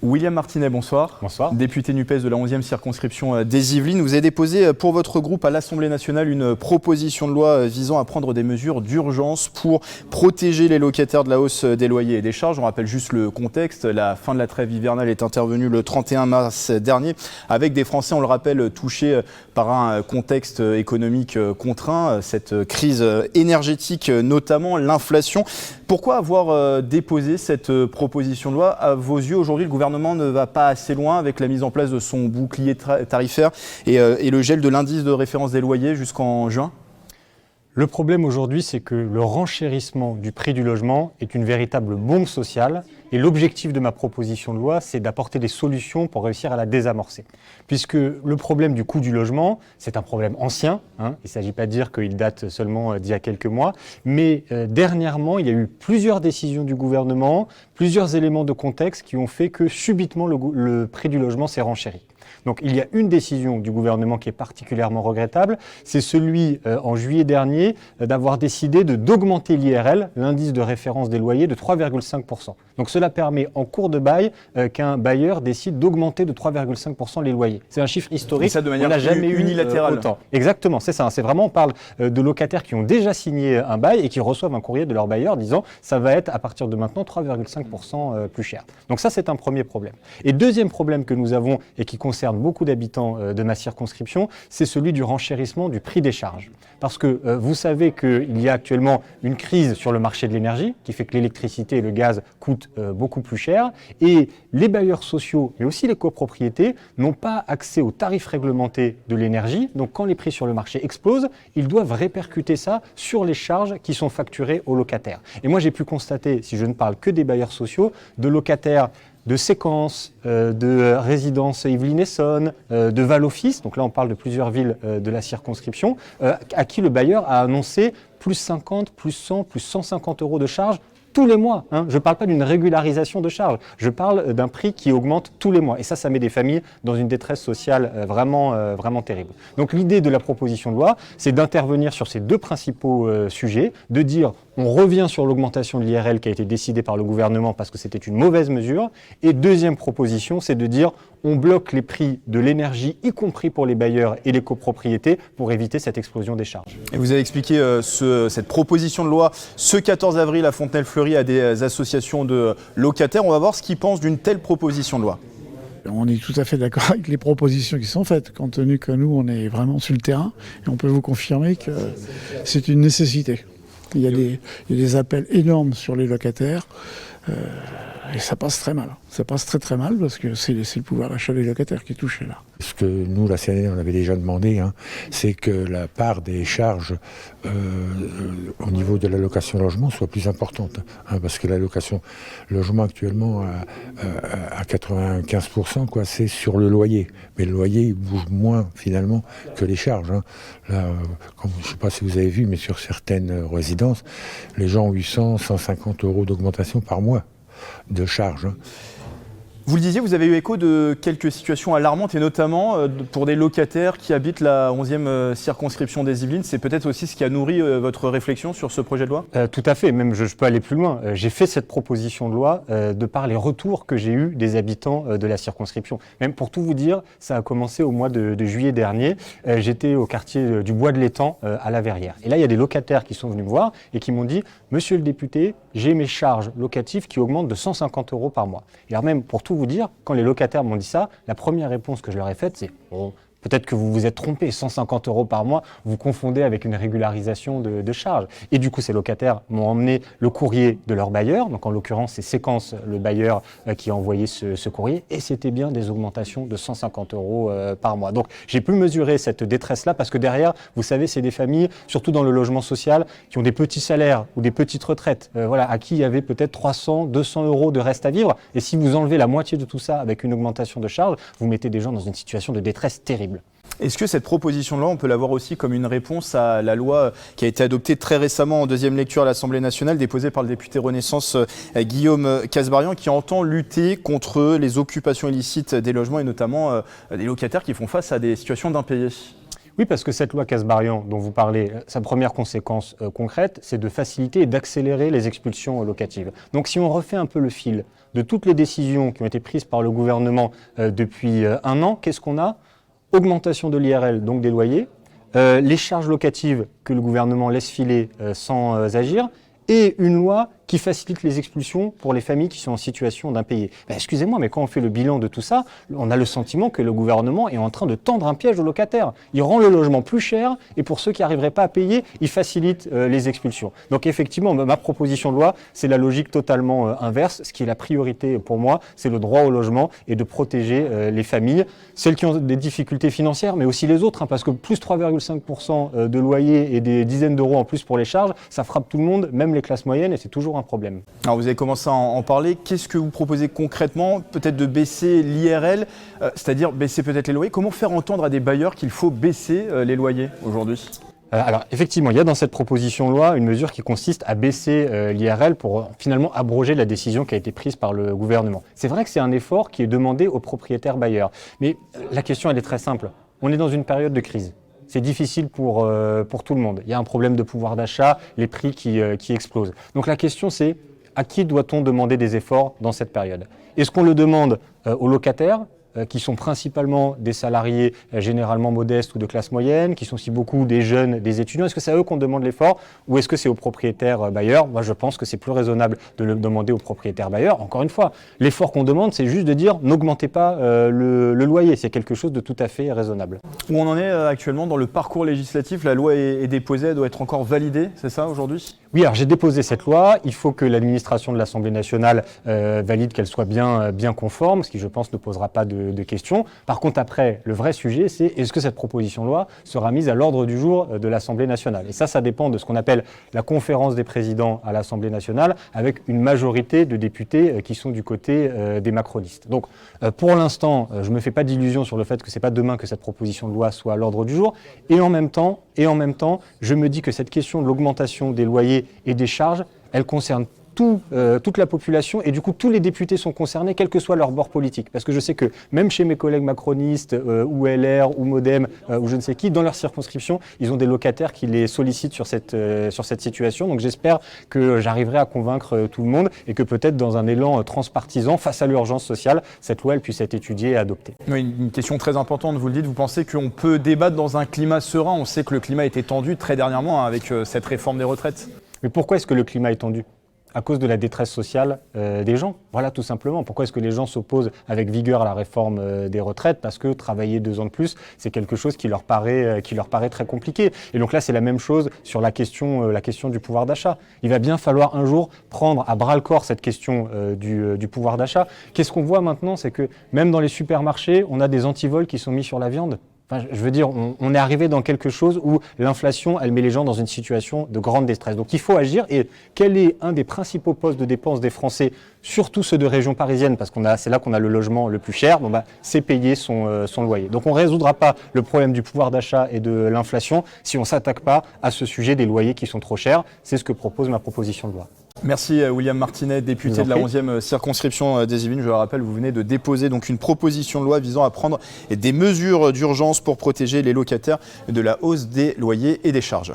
William Martinet, bonsoir. Bonsoir. Député NUPES de la 11e circonscription des Yvelines. Vous avez déposé pour votre groupe à l'Assemblée nationale une proposition de loi visant à prendre des mesures d'urgence pour protéger les locataires de la hausse des loyers et des charges. On rappelle juste le contexte. La fin de la trêve hivernale est intervenue le 31 mars dernier avec des Français, on le rappelle, touchés par un contexte économique contraint, cette crise énergétique notamment, l'inflation. Pourquoi avoir déposé cette proposition de loi? À vos yeux, aujourd'hui, le gouvernement ne va pas assez loin avec la mise en place de son bouclier tarifaire et le gel de l'indice de référence des loyers jusqu'en juin? Le problème aujourd'hui, c'est que le renchérissement du prix du logement est une véritable bombe sociale et l'objectif de ma proposition de loi, c'est d'apporter des solutions pour réussir à la désamorcer. Puisque le problème du coût du logement, c'est un problème ancien, il ne s'agit pas de dire qu'il date seulement d'il y a quelques mois, mais dernièrement, il y a eu plusieurs décisions du gouvernement, plusieurs éléments de contexte qui ont fait que subitement le prix du logement s'est renchéri. Donc il y a une décision du gouvernement qui est particulièrement regrettable, c'est celui en juillet dernier d'avoir décidé d'augmenter l'IRL, l'indice de référence des loyers, de 3,5%. Donc cela permet en cours de bail qu'un bailleur décide d'augmenter de 3,5% les loyers. C'est un chiffre historique, ça de manière on n'a jamais unilatérale. Eu autant. Exactement, c'est ça. C'est vraiment, on parle de locataires qui ont déjà signé un bail et qui reçoivent un courrier de leur bailleur disant ça va être à partir de maintenant 3,5% plus cher. Donc ça, c'est un premier problème. Et deuxième problème que nous avons et qui concerne beaucoup d'habitants de ma circonscription, c'est celui du renchérissement du prix des charges. Parce que vous savez qu'il y a actuellement une crise sur le marché de l'énergie qui fait que l'électricité et le gaz coûtent beaucoup plus cher et les bailleurs sociaux, mais aussi les copropriétés, n'ont pas accès aux tarifs réglementés de l'énergie. Donc quand les prix sur le marché explosent, ils doivent répercuter ça sur les charges qui sont facturées aux locataires. Et moi j'ai pu constater, si je ne parle que des bailleurs sociaux, de locataires de Séquence, de Résidence Yvelines-Essonnes, de Val-Office, donc là on parle de plusieurs villes de la circonscription, à qui le bailleur a annoncé plus 50, plus 100, plus 150 euros de charges tous les mois. Je ne parle pas d'une régularisation de charges, je parle d'un prix qui augmente tous les mois. Et ça met des familles dans une détresse sociale vraiment terrible. Donc l'idée de la proposition de loi, c'est d'intervenir sur ces deux principaux sujets, de dire on revient sur l'augmentation de l'IRL qui a été décidée par le gouvernement parce que c'était une mauvaise mesure. Et deuxième proposition, c'est de dire on bloque les prix de l'énergie, y compris pour les bailleurs et les copropriétés, pour éviter cette explosion des charges. Et vous avez expliqué cette proposition de loi ce 14 avril à Fontenay-le-Fleury à des associations de locataires. On va voir ce qu'ils pensent d'une telle proposition de loi. On est tout à fait d'accord avec les propositions qui sont faites, compte tenu que nous, on est vraiment sur le terrain. Et on peut vous confirmer que c'est une nécessité. Il y a des appels énormes sur les locataires. Et ça passe très mal. Ça passe très mal parce que c'est le pouvoir d'achat des locataires qui est touché là. Ce que nous, la CNL, on avait déjà demandé, c'est que la part des charges au niveau de l'allocation logement soit plus importante. Parce que l'allocation logement actuellement à 95%, c'est sur le loyer. Mais le loyer, il bouge moins finalement que les charges. Là, je ne sais pas si vous avez vu, mais sur certaines résidences, les gens ont 800, 150 euros d'augmentation par mois de charges. Vous le disiez, vous avez eu écho de quelques situations alarmantes et notamment pour des locataires qui habitent la 11e circonscription des Yvelines. C'est peut-être aussi ce qui a nourri votre réflexion sur ce projet de loi? Tout à fait, même je peux aller plus loin. J'ai fait cette proposition de loi de par les retours que j'ai eus des habitants de la circonscription. Même pour tout vous dire, ça a commencé au mois de juillet dernier. J'étais au quartier du Bois de l'Étang à La Verrière. Et là, il y a des locataires qui sont venus me voir et qui m'ont dit « Monsieur le député, j'ai mes charges locatives qui augmentent de 150 euros par mois. » Et alors même, pour tout vous dire, quand les locataires m'ont dit ça, la première réponse que je leur ai faite, c'est oh, peut-être que vous vous êtes trompé, 150 euros par mois, vous confondez avec une régularisation de charges. Et du coup, ces locataires m'ont emmené le courrier de leur bailleur, donc en l'occurrence, c'est Séquence, le bailleur qui a envoyé ce courrier, et c'était bien des augmentations de 150 euros par mois. Donc j'ai pu mesurer cette détresse-là, parce que derrière, vous savez, c'est des familles, surtout dans le logement social, qui ont des petits salaires ou des petites retraites, à qui il y avait peut-être 300, 200 euros de reste à vivre, et si vous enlevez la moitié de tout ça avec une augmentation de charges, vous mettez des gens dans une situation de détresse terrible. Est-ce que cette proposition de loi, on peut la voir aussi comme une réponse à la loi qui a été adoptée très récemment en deuxième lecture à l'Assemblée nationale, déposée par le député Renaissance Guillaume Kasbarian, qui entend lutter contre les occupations illicites des logements et notamment des locataires qui font face à des situations d'impayés? Oui, parce que cette loi Kasbarian dont vous parlez, sa première conséquence concrète, c'est de faciliter et d'accélérer les expulsions locatives. Donc si on refait un peu le fil de toutes les décisions qui ont été prises par le gouvernement depuis un an, qu'est-ce qu'on a? Augmentation de l'IRL, donc des loyers, les charges locatives que le gouvernement laisse filer sans agir, et une loi qui facilite les expulsions pour les familles qui sont en situation d'impayés. Excusez-moi, mais quand on fait le bilan de tout ça, on a le sentiment que le gouvernement est en train de tendre un piège aux locataires. Il rend le logement plus cher et pour ceux qui n'arriveraient pas à payer, il facilite les expulsions. Donc effectivement, ma proposition de loi, c'est la logique totalement inverse. Ce qui est la priorité pour moi, c'est le droit au logement et de protéger les familles, celles qui ont des difficultés financières, mais aussi les autres, parce que plus 3,5% de loyer et des dizaines d'euros en plus pour les charges, ça frappe tout le monde, même les classes moyennes, et c'est toujours un problème. Alors vous avez commencé à en parler. Qu'est-ce que vous proposez concrètement? Peut-être de baisser l'IRL, c'est-à-dire baisser peut-être les loyers. Comment faire entendre à des bailleurs qu'il faut baisser les loyers aujourd'hui? Alors effectivement, il y a dans cette proposition de loi une mesure qui consiste à baisser l'IRL pour finalement abroger la décision qui a été prise par le gouvernement. C'est vrai que c'est un effort qui est demandé aux propriétaires bailleurs. Mais la question, elle est très simple. On est dans une période de crise. C'est difficile pour tout le monde. Il y a un problème de pouvoir d'achat, les prix qui explosent. Donc la question c'est, à qui doit-on demander des efforts dans cette période? Est-ce qu'on le demande aux locataires qui sont principalement des salariés généralement modestes ou de classe moyenne, qui sont aussi beaucoup des jeunes, des étudiants? Est-ce que c'est à eux qu'on demande l'effort ou est-ce que c'est aux propriétaires bailleurs? Moi, je pense que c'est plus raisonnable de le demander aux propriétaires bailleurs. Encore une fois, l'effort qu'on demande, c'est juste de dire n'augmentez pas le loyer. C'est quelque chose de tout à fait raisonnable. Où on en est actuellement dans le parcours législatif? La loi est déposée, elle doit être encore validée, c'est ça aujourd'hui? Oui, alors j'ai déposé cette loi. Il faut que l'administration de l'Assemblée nationale valide qu'elle soit bien conforme, ce qui, je pense, ne posera pas de questions. Par contre, après, le vrai sujet, c'est est-ce que cette proposition de loi sera mise à l'ordre du jour de l'Assemblée nationale? Et ça dépend de ce qu'on appelle la conférence des présidents à l'Assemblée nationale, avec une majorité de députés qui sont du côté des macronistes. Donc, pour l'instant, je ne me fais pas d'illusions sur le fait que ce n'est pas demain que cette proposition de loi soit à l'ordre du jour. Et en même temps, je me dis que cette question de l'augmentation des loyers et des charges, elle concerne toute la population et du coup tous les députés sont concernés, quel que soit leur bord politique. Parce que je sais que même chez mes collègues macronistes ou LR ou Modem ou je ne sais qui, dans leur circonscription, ils ont des locataires qui les sollicitent sur cette situation. Donc j'espère que j'arriverai à convaincre tout le monde et que peut-être dans un élan transpartisan face à l'urgence sociale, cette loi elle puisse être étudiée et adoptée. Oui, une question très importante, vous le dites, vous pensez qu'on peut débattre dans un climat serein? On sait que le climat a été tendu très dernièrement avec cette réforme des retraites. Mais pourquoi est-ce que le climat est tendu? À cause de la détresse sociale des gens. Voilà, tout simplement. Pourquoi est-ce que les gens s'opposent avec vigueur à la réforme des retraites? Parce que travailler 2 ans de plus, c'est quelque chose qui leur paraît très compliqué. Et donc là, c'est la même chose sur la question du pouvoir d'achat. Il va bien falloir un jour prendre à bras-le-corps cette question du pouvoir d'achat. Qu'est-ce qu'on voit maintenant? C'est que même dans les supermarchés, on a des antivols qui sont mis sur la viande. Enfin, je veux dire, on est arrivé dans quelque chose où l'inflation, elle met les gens dans une situation de grande détresse. Donc il faut agir. Et quel est un des principaux postes de dépenses des Français, surtout ceux de région parisienne, parce c'est là qu'on a le logement le plus cher, c'est payer son loyer. Donc on ne résoudra pas le problème du pouvoir d'achat et de l'inflation si on ne s'attaque pas à ce sujet des loyers qui sont trop chers. C'est ce que propose ma proposition de loi. Merci William Martinet, député de la 11e circonscription des Yvelines. Je le rappelle, vous venez de déposer donc une proposition de loi visant à prendre des mesures d'urgence pour protéger les locataires de la hausse des loyers et des charges.